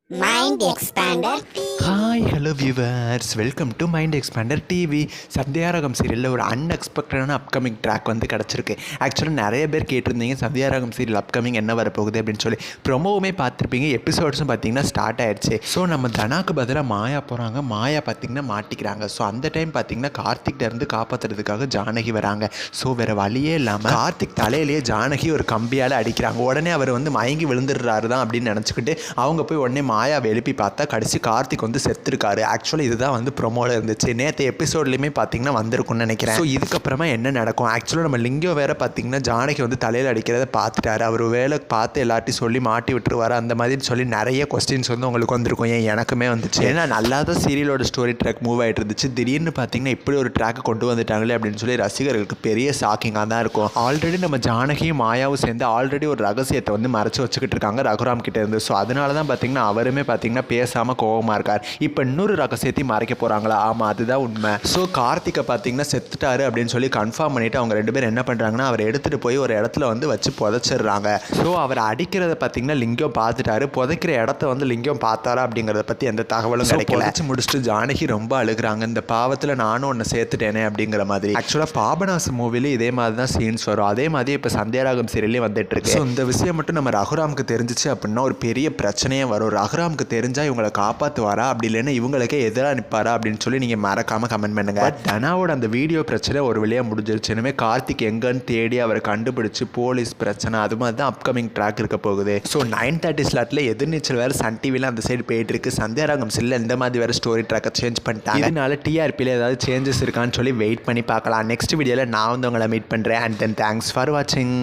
Mind Expander hi hello viewers, welcome to Mind Expander TV. Sandhyaragam சீரியலில் ஒரு அன்எக்ஸ்பெக்டடான upcoming track வந்து கிடச்சிருக்கு. ஆக்சுவலாக நிறைய பேர் கேட்டிருந்தீங்க சந்தியாரகம் சீரியல் அப்கமிங் என்ன வரப்போகுது அப்படின்னு சொல்லி. ப்ரொமோவுமே பார்த்துருப்பீங்க, எபிசோட்ஸும் பார்த்தீங்கன்னா ஸ்டார்ட் ஆயிடுச்சு. ஸோ நம்ம தனாக்கு பதிலாக மாயா போகிறாங்க, மாயா பார்த்திங்கன்னா மாட்டிக்கிறாங்க. ஸோ அந்த டைம் பார்த்திங்கன்னா கார்த்திக்கிட்ட இருந்து காப்பாற்றுறதுக்காக ஜானகி வராங்க. ஸோ வேறு வழியே இல்லாமல் கார்த்திக் தலையிலேயே ஜானகி ஒரு கம்பியால் அடிக்கிறாங்க. உடனே அவர் வந்து மயங்கி விழுந்துடுறாரு தான் அப்படின்னு நினச்சிக்கிட்டு அவங்க போய் உடனே மாயாவை எழுப்பி பார்த்தா கடைசி கார்த்திக் வந்து செத்துருக்காரு. ஆக்சுவலி இதுதான் வந்து ப்ரொமோவில் இருந்துச்சு. நேற்று எபிசோட்லையுமே பார்த்தீங்கன்னா வந்திருக்கும்னு நினைக்கிறேன். ஸோ இதுக்கப்புறமா என்ன நடக்கும்? ஆக்சுவலாக நம்ம லிங்கம் வேறு பார்த்தீங்கன்னா ஜானகி வந்து தலையில் அடிக்கிறத பார்த்துட்டாரு. அவர் வேலை பார்த்து எல்லாத்தையும் சொல்லி மாட்டி விட்டுருவார் அந்த மாதிரி சொல்லி நிறைய கொஸ்டின்ஸ் வந்து உங்களுக்கு வந்திருக்கும். ஏன் எனக்குமே வந்துச்சு. ஏன்னா நல்லா தான் சீரியலோட ஸ்டோரி ட்ராக் மூவ் ஆகிட்டு இருந்துச்சு. திடீர்னு பார்த்தீங்கன்னா இப்படி ஒரு ட்ராக்கை கொண்டு வந்துட்டாங்களே அப்படின்னு சொல்லி ரசிகர்களுக்கு பெரிய ஷாக்கிங்காக தான் இருக்கும். ஆல்ரெடி நம்ம ஜானகியும் மாயாவும் சேர்ந்து ஆல்ரெடி ஒரு ரகசியத்தை வந்து மறைச்சு வச்சுக்கிட்டு இருக்காங்க ரகுராம் கிட்ட இருந்து. ஸோ அதனால தான் பார்த்தீங்கன்னா அவருமே பார்த்தீங்கன்னா பேசாமல் கோவமாக இருக்கார். இப்போ இன்னொரு ரகசியத்தையும் மறைக்க போகிறாங்களா? ஆமாம், அதுதான் உண்மை. ஸோ கார்த்திகை பார்த்தீங்கன்னா செத்துட்டாரு அப்படின்னு சொல்லி கன்ஃபார்ம் பண்ணிவிட்டு அவங்க ரெண்டு பேரும் என்ன பண்ணுறாங்கன்னா அவரை எடுத்துகிட்டு போய் ஒரு இடத்துல வந்து வச்சு புதைச்சிடுறாங்க. ஸோ அவரை அடிக்கிறத பார்த்தீங்கன்னா லிங்கம் பார்த்துட்டாரு. புதைக்கிற இடத்த வந்து லிங்கம் பார்த்தாரா அப்படிங்கிறத பற்றி எந்த தகவலும் கிடைக்கல. வச்சு முடிச்சுட்டு ஜானகி ரொம்ப அழுகிறாங்க. இந்த பாவத்தில் நானும் ஒன்று சேர்த்துட்டேனே அப்படிங்கிற மாதிரி. ஆக்சுவலாக பாபநாச மூவில இதே மாதிரி தான் சீன்ஸ் வரும். அதே மாதிரி இப்போ சந்தியாராகம் சீரியலே வந்துட்டு இருக்கு. ஸோ இந்த விஷயம் மட்டும் நம்ம ரகுராமுக்கு தெரிஞ்சிச்சு அப்படின்னா ஒரு பெரிய பிரச்சனையே வரும். ரகுராமுக்கு தெரிஞ்சால் இவங்களை காப்பாற்றுவாரா, அப்படி இல்லைன்னா இவங்களுக்கே எதிராக நிற்பாரா அப்படின்னு சொல்லி நீங்கள் மறக்காமல் கமெண்ட் பண்ணுங்க. தனாவோட அந்த வீடியோ பிரச்சனை ஒரு வழியாக முடிஞ்சிருச்சு. இனிமே கார்த்திக் எங்கன்னு தேடி அவரை கண்டுபிடிச்சு போலீஸ் பிரச்சனை அது மாதிரி தான் அப்கமிங் ட்ராக் இருக்க போகுது. ஸோ 9:30 ஸ்லாட்டில் எதிர்நீச்சல் வேறு சன் டிவியில் அந்த சைடு போயிட்டு இருக்கு. சந்தியாராகம் சில்ல இந்த மாதிரி வேறு ஸ்டோரி ட்ராக்கை சேஞ்ச் பண்ணிட்டாங்க. இதனால டிஆர்பியில் ஏதாவது சேஞ்சஸ் இருக்கான்னு சொல்லி வெயிட் பண்ணி பார்க்கலாம். நெக்ஸ்ட் வீடியோவில் நான் வந்து உங்களை மீட் பண்ணுறேன். அண்ட் தென் தேங்க்ஸ் ஃபார் வாட்சிங்.